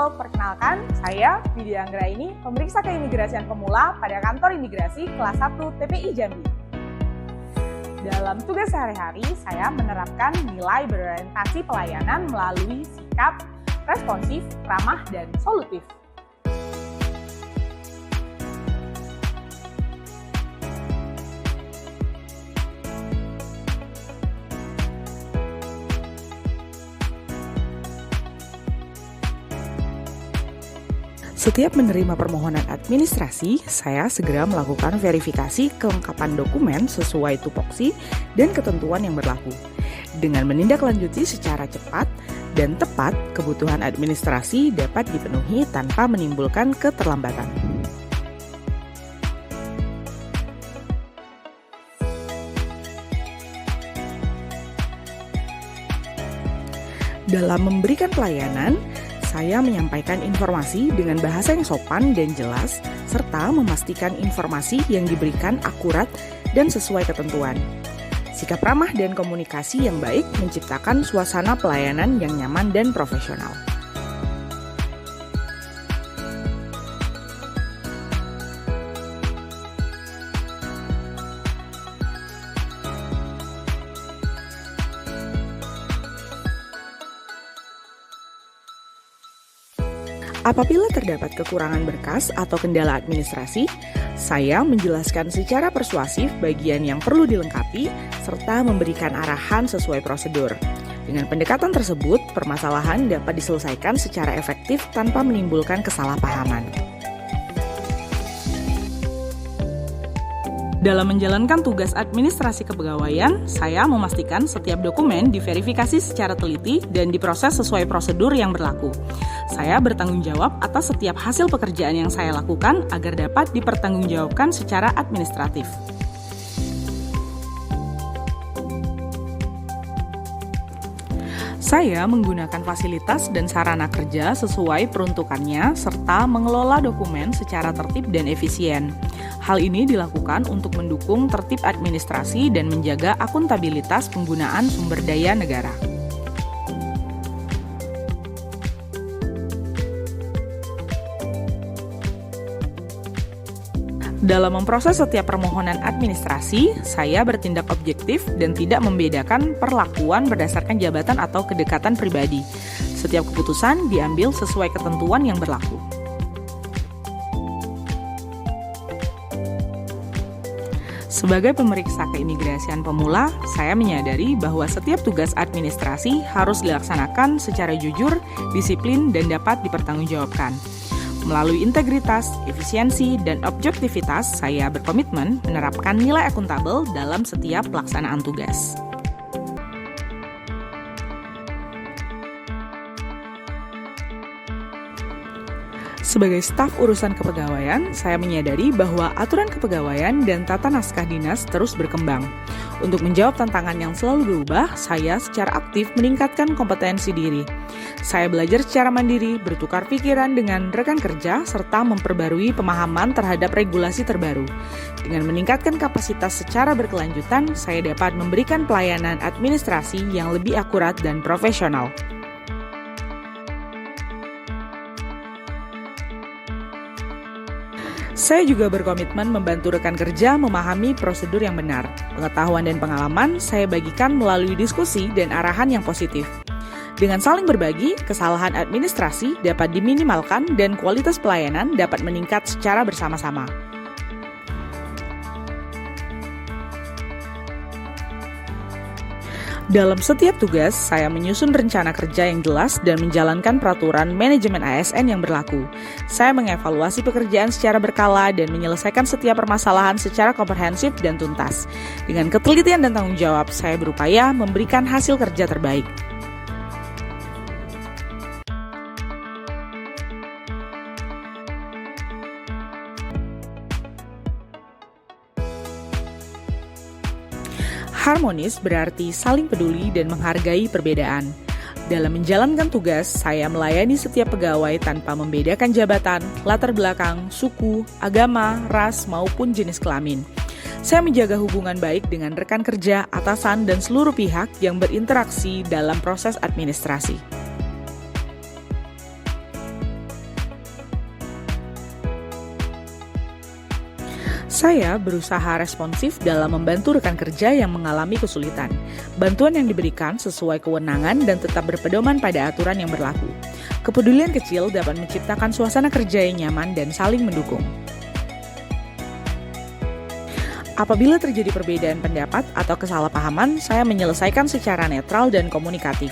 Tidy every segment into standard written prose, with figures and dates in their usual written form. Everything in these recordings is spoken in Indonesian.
Halo, perkenalkan, saya Widya Anggraini, pemeriksa keimigrasian pemula pada kantor imigrasi kelas 1 TPI Jambi. Dalam tugas sehari-hari, saya menerapkan nilai berorientasi pelayanan melalui sikap responsif, ramah, dan solutif. Setiap menerima permohonan administrasi, saya segera melakukan verifikasi kelengkapan dokumen sesuai tupoksi dan ketentuan yang berlaku. Dengan menindaklanjuti secara cepat dan tepat, kebutuhan administrasi dapat dipenuhi tanpa menimbulkan keterlambatan. Dalam memberikan pelayanan, saya menyampaikan informasi dengan bahasa yang sopan dan jelas, serta memastikan informasi yang diberikan akurat dan sesuai ketentuan. Sikap ramah dan komunikasi yang baik menciptakan suasana pelayanan yang nyaman dan profesional. Apabila terdapat kekurangan berkas atau kendala administrasi, saya menjelaskan secara persuasif bagian yang perlu dilengkapi serta memberikan arahan sesuai prosedur. Dengan pendekatan tersebut, permasalahan dapat diselesaikan secara efektif tanpa menimbulkan kesalahpahaman. Dalam menjalankan tugas administrasi kepegawaian, saya memastikan setiap dokumen diverifikasi secara teliti dan diproses sesuai prosedur yang berlaku. Saya bertanggung jawab atas setiap hasil pekerjaan yang saya lakukan agar dapat dipertanggungjawabkan secara administratif. Saya menggunakan fasilitas dan sarana kerja sesuai peruntukannya serta mengelola dokumen secara tertib dan efisien. Hal ini dilakukan untuk mendukung tertib administrasi dan menjaga akuntabilitas penggunaan sumber daya negara. Dalam memproses setiap permohonan administrasi, saya bertindak objektif dan tidak membedakan perlakuan berdasarkan jabatan atau kedekatan pribadi. Setiap keputusan diambil sesuai ketentuan yang berlaku. Sebagai pemeriksa keimigrasian pemula, saya menyadari bahwa setiap tugas administrasi harus dilaksanakan secara jujur, disiplin, dan dapat dipertanggungjawabkan. Melalui integritas, efisiensi, dan objektivitas, saya berkomitmen menerapkan nilai akuntabel dalam setiap pelaksanaan tugas. Sebagai staf urusan kepegawaian, saya menyadari bahwa aturan kepegawaian dan tata naskah dinas terus berkembang. Untuk menjawab tantangan yang selalu berubah, saya secara aktif meningkatkan kompetensi diri. Saya belajar secara mandiri, bertukar pikiran dengan rekan kerja, serta memperbarui pemahaman terhadap regulasi terbaru. Dengan meningkatkan kapasitas secara berkelanjutan, saya dapat memberikan pelayanan administrasi yang lebih akurat dan profesional. Saya juga berkomitmen membantu rekan kerja memahami prosedur yang benar. Pengetahuan dan pengalaman saya bagikan melalui diskusi dan arahan yang positif. Dengan saling berbagi, kesalahan administrasi dapat diminimalkan dan kualitas pelayanan dapat meningkat secara bersama-sama. Dalam setiap tugas, saya menyusun rencana kerja yang jelas dan menjalankan peraturan manajemen ASN yang berlaku. Saya mengevaluasi pekerjaan secara berkala dan menyelesaikan setiap permasalahan secara komprehensif dan tuntas. Dengan ketelitian dan tanggung jawab, saya berupaya memberikan hasil kerja terbaik. Harmonis berarti saling peduli dan menghargai perbedaan. Dalam menjalankan tugas, saya melayani setiap pegawai tanpa membedakan jabatan, latar belakang, suku, agama, ras, maupun jenis kelamin. Saya menjaga hubungan baik dengan rekan kerja, atasan, dan seluruh pihak yang berinteraksi dalam proses administrasi. Saya berusaha responsif dalam membantu rekan kerja yang mengalami kesulitan. Bantuan yang diberikan sesuai kewenangan dan tetap berpedoman pada aturan yang berlaku. Kepedulian kecil dapat menciptakan suasana kerja yang nyaman dan saling mendukung. Apabila terjadi perbedaan pendapat atau kesalahpahaman, saya menyelesaikan secara netral dan komunikatif.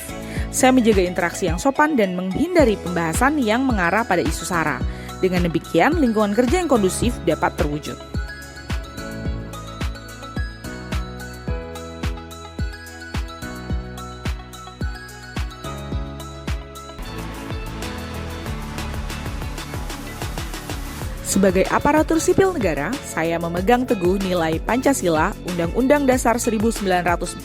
Saya menjaga interaksi yang sopan dan menghindari pembahasan yang mengarah pada isu sara. Dengan demikian, lingkungan kerja yang kondusif dapat terwujud. Sebagai aparatur sipil negara, saya memegang teguh nilai Pancasila, Undang-Undang Dasar 1945,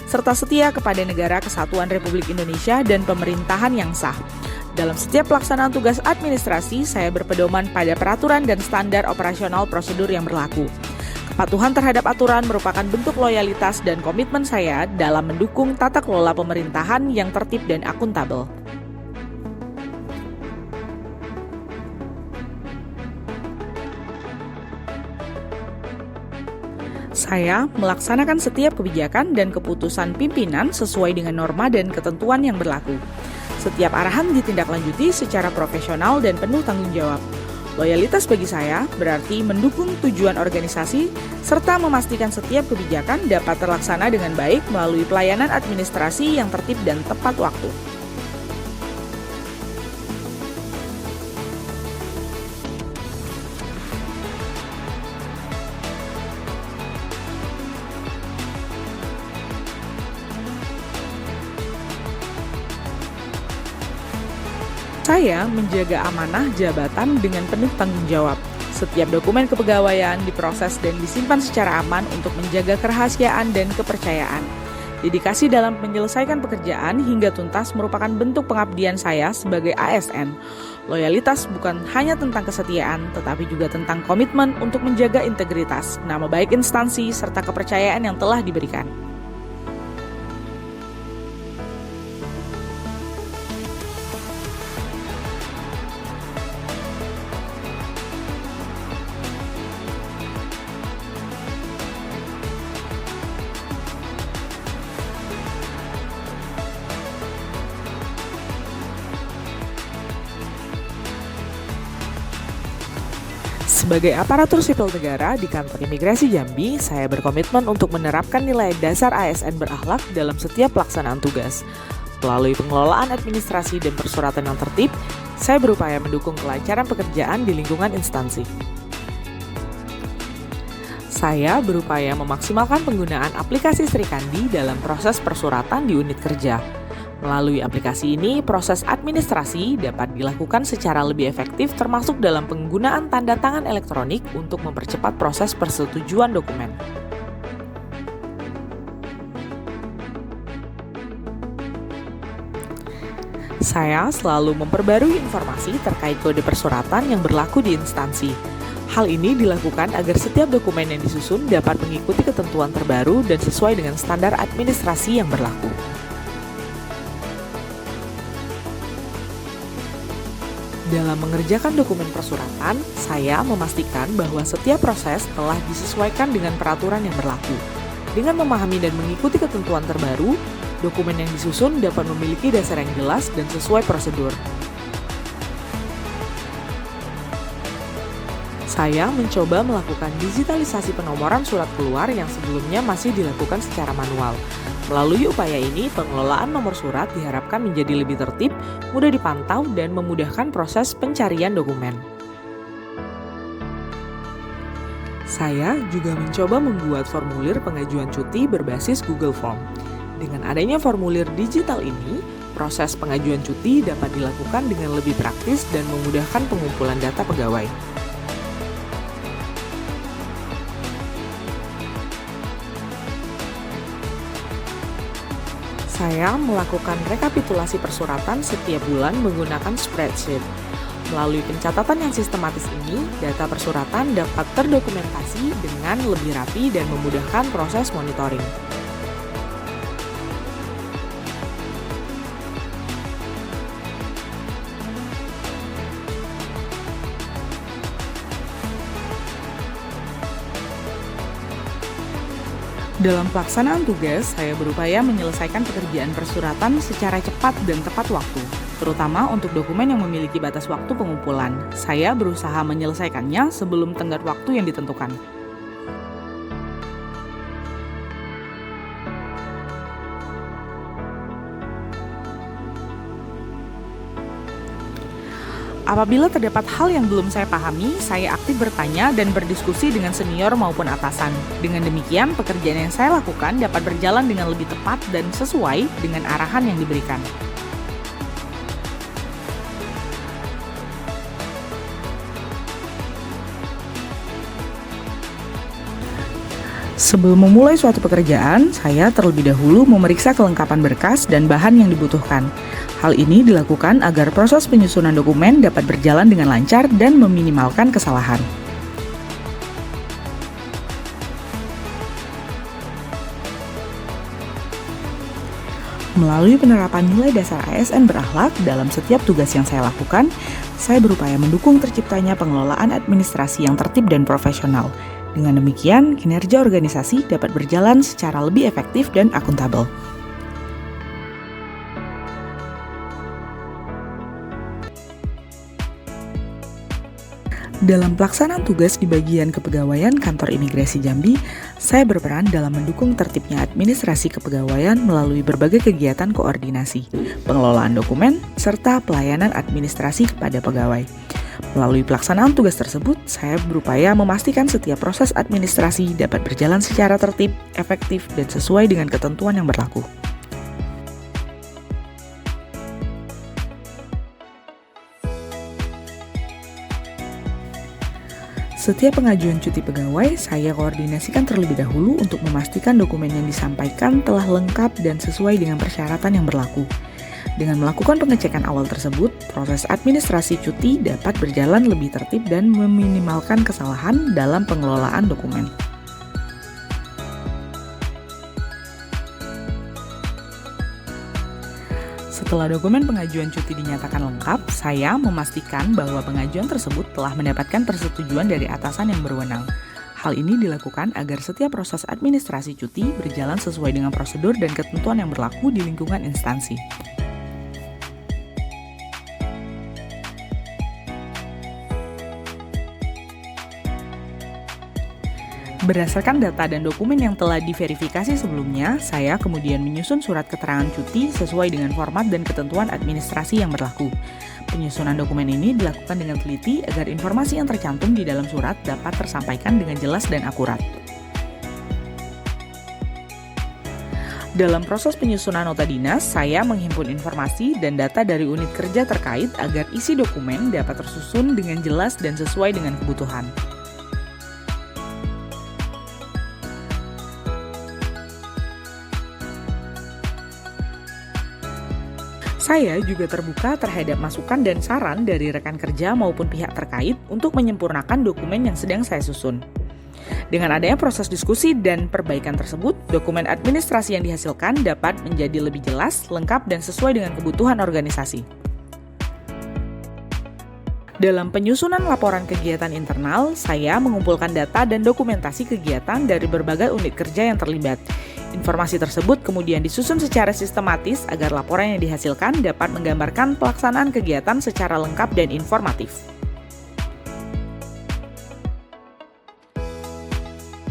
serta setia kepada Negara Kesatuan Republik Indonesia dan pemerintahan yang sah. Dalam setiap pelaksanaan tugas administrasi, saya berpedoman pada peraturan dan standar operasional prosedur yang berlaku. Kepatuhan terhadap aturan merupakan bentuk loyalitas dan komitmen saya dalam mendukung tata kelola pemerintahan yang tertib dan akuntabel. Saya melaksanakan setiap kebijakan dan keputusan pimpinan sesuai dengan norma dan ketentuan yang berlaku. Setiap arahan ditindaklanjuti secara profesional dan penuh tanggung jawab. Loyalitas bagi saya berarti mendukung tujuan organisasi serta memastikan setiap kebijakan dapat terlaksana dengan baik melalui pelayanan administrasi yang tertib dan tepat waktu. Saya menjaga amanah jabatan dengan penuh tanggung jawab. Setiap dokumen kepegawaian diproses dan disimpan secara aman untuk menjaga kerahasiaan dan kepercayaan. Dedikasi dalam menyelesaikan pekerjaan hingga tuntas merupakan bentuk pengabdian saya sebagai ASN. Loyalitas bukan hanya tentang kesetiaan, tetapi juga tentang komitmen untuk menjaga integritas, nama baik instansi, serta kepercayaan yang telah diberikan. Sebagai aparatur sipil negara di Kantor Imigrasi Jambi, saya berkomitmen untuk menerapkan nilai dasar ASN berakhlak dalam setiap pelaksanaan tugas. Melalui pengelolaan administrasi dan persuratan yang tertib, saya berupaya mendukung kelancaran pekerjaan di lingkungan instansi. Saya berupaya memaksimalkan penggunaan aplikasi Sri Kandi dalam proses persuratan di unit kerja. Melalui aplikasi ini, proses administrasi dapat dilakukan secara lebih efektif termasuk dalam penggunaan tanda tangan elektronik untuk mempercepat proses persetujuan dokumen. Saya selalu memperbarui informasi terkait kode persuratan yang berlaku di instansi. Hal ini dilakukan agar setiap dokumen yang disusun dapat mengikuti ketentuan terbaru dan sesuai dengan standar administrasi yang berlaku. Dalam mengerjakan dokumen persuratan, saya memastikan bahwa setiap proses telah disesuaikan dengan peraturan yang berlaku. Dengan memahami dan mengikuti ketentuan terbaru, dokumen yang disusun dapat memiliki dasar yang jelas dan sesuai prosedur. Saya mencoba melakukan digitalisasi penomoran surat keluar yang sebelumnya masih dilakukan secara manual. Melalui upaya ini, pengelolaan nomor surat diharapkan menjadi lebih tertib, mudah dipantau, dan memudahkan proses pencarian dokumen. Saya juga mencoba membuat formulir pengajuan cuti berbasis Google Form. Dengan adanya formulir digital ini, proses pengajuan cuti dapat dilakukan dengan lebih praktis dan memudahkan pengumpulan data pegawai. Saya melakukan rekapitulasi persuratan setiap bulan menggunakan spreadsheet. Melalui pencatatan yang sistematis ini, data persuratan dapat terdokumentasi dengan lebih rapi dan memudahkan proses monitoring. Dalam pelaksanaan tugas, saya berupaya menyelesaikan pekerjaan persuratan secara cepat dan tepat waktu, terutama untuk dokumen yang memiliki batas waktu pengumpulan. Saya berusaha menyelesaikannya sebelum tenggat waktu yang ditentukan. Apabila terdapat hal yang belum saya pahami, saya aktif bertanya dan berdiskusi dengan senior maupun atasan. Dengan demikian, pekerjaan yang saya lakukan dapat berjalan dengan lebih tepat dan sesuai dengan arahan yang diberikan. Sebelum memulai suatu pekerjaan, saya terlebih dahulu memeriksa kelengkapan berkas dan bahan yang dibutuhkan. Hal ini dilakukan agar proses penyusunan dokumen dapat berjalan dengan lancar dan meminimalkan kesalahan. Melalui penerapan nilai dasar ASN berakhlak dalam setiap tugas yang saya lakukan, saya berupaya mendukung terciptanya pengelolaan administrasi yang tertib dan profesional. Dengan demikian, kinerja organisasi dapat berjalan secara lebih efektif dan akuntabel. Dalam pelaksanaan tugas di bagian kepegawaian Kantor Imigrasi Jambi, saya berperan dalam mendukung tertibnya administrasi kepegawaian melalui berbagai kegiatan koordinasi, pengelolaan dokumen, serta pelayanan administrasi kepada pegawai. Melalui pelaksanaan tugas tersebut, saya berupaya memastikan setiap proses administrasi dapat berjalan secara tertib, efektif, dan sesuai dengan ketentuan yang berlaku. Setiap pengajuan cuti pegawai, saya koordinasikan terlebih dahulu untuk memastikan dokumen yang disampaikan telah lengkap dan sesuai dengan persyaratan yang berlaku. Dengan melakukan pengecekan awal tersebut, proses administrasi cuti dapat berjalan lebih tertib dan meminimalkan kesalahan dalam pengelolaan dokumen. Setelah dokumen pengajuan cuti dinyatakan lengkap, saya memastikan bahwa pengajuan tersebut telah mendapatkan persetujuan dari atasan yang berwenang. Hal ini dilakukan agar setiap proses administrasi cuti berjalan sesuai dengan prosedur dan ketentuan yang berlaku di lingkungan instansi. Berdasarkan data dan dokumen yang telah diverifikasi sebelumnya, saya kemudian menyusun surat keterangan cuti sesuai dengan format dan ketentuan administrasi yang berlaku. Penyusunan dokumen ini dilakukan dengan teliti agar informasi yang tercantum di dalam surat dapat tersampaikan dengan jelas dan akurat. Dalam proses penyusunan nota dinas, saya menghimpun informasi dan data dari unit kerja terkait agar isi dokumen dapat tersusun dengan jelas dan sesuai dengan kebutuhan. Saya juga terbuka terhadap masukan dan saran dari rekan kerja maupun pihak terkait untuk menyempurnakan dokumen yang sedang saya susun. Dengan adanya proses diskusi dan perbaikan tersebut, dokumen administrasi yang dihasilkan dapat menjadi lebih jelas, lengkap, dan sesuai dengan kebutuhan organisasi. Dalam penyusunan laporan kegiatan internal, saya mengumpulkan data dan dokumentasi kegiatan dari berbagai unit kerja yang terlibat. Informasi tersebut kemudian disusun secara sistematis agar laporan yang dihasilkan dapat menggambarkan pelaksanaan kegiatan secara lengkap dan informatif.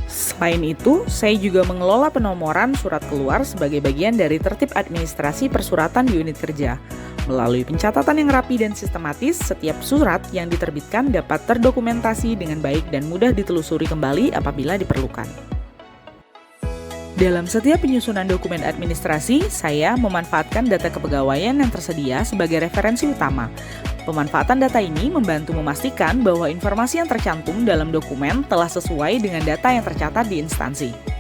Selain itu, saya juga mengelola penomoran surat keluar sebagai bagian dari tertib administrasi persuratan di unit kerja. Melalui pencatatan yang rapi dan sistematis, setiap surat yang diterbitkan dapat terdokumentasi dengan baik dan mudah ditelusuri kembali apabila diperlukan. Dalam setiap penyusunan dokumen administrasi, saya memanfaatkan data kepegawaian yang tersedia sebagai referensi utama. Pemanfaatan data ini membantu memastikan bahwa informasi yang tercantum dalam dokumen telah sesuai dengan data yang tercatat di instansi.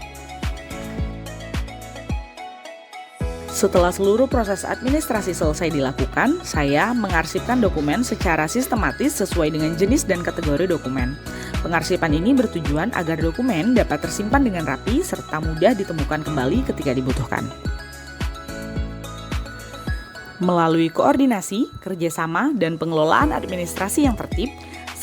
Setelah seluruh proses administrasi selesai dilakukan, saya mengarsipkan dokumen secara sistematis sesuai dengan jenis dan kategori dokumen. Pengarsipan ini bertujuan agar dokumen dapat tersimpan dengan rapi serta mudah ditemukan kembali ketika dibutuhkan. Melalui koordinasi, kerjasama, dan pengelolaan administrasi yang tertib,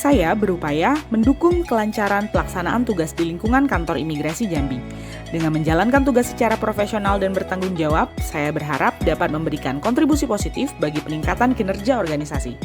Saya berupaya mendukung kelancaran pelaksanaan tugas di lingkungan kantor imigrasi Jambi. Dengan menjalankan tugas secara profesional dan bertanggung jawab, saya berharap dapat memberikan kontribusi positif bagi peningkatan kinerja organisasi.